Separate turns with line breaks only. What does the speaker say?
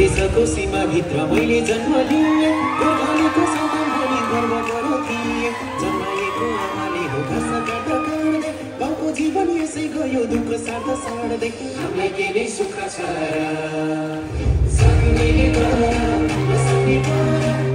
देशको सीमाभित्र मैले जन्म लिएँ गोर्खालीको सन्तान भनी गर्व गर्थेँ जन्माएको आमाले हो घाँस काट्दा काट्दै गाउँको जीवन यसै गयो दुःख सार्दा सार्दै हामीलाई के नै सुख छ र सक्ने गर नसक्ने गर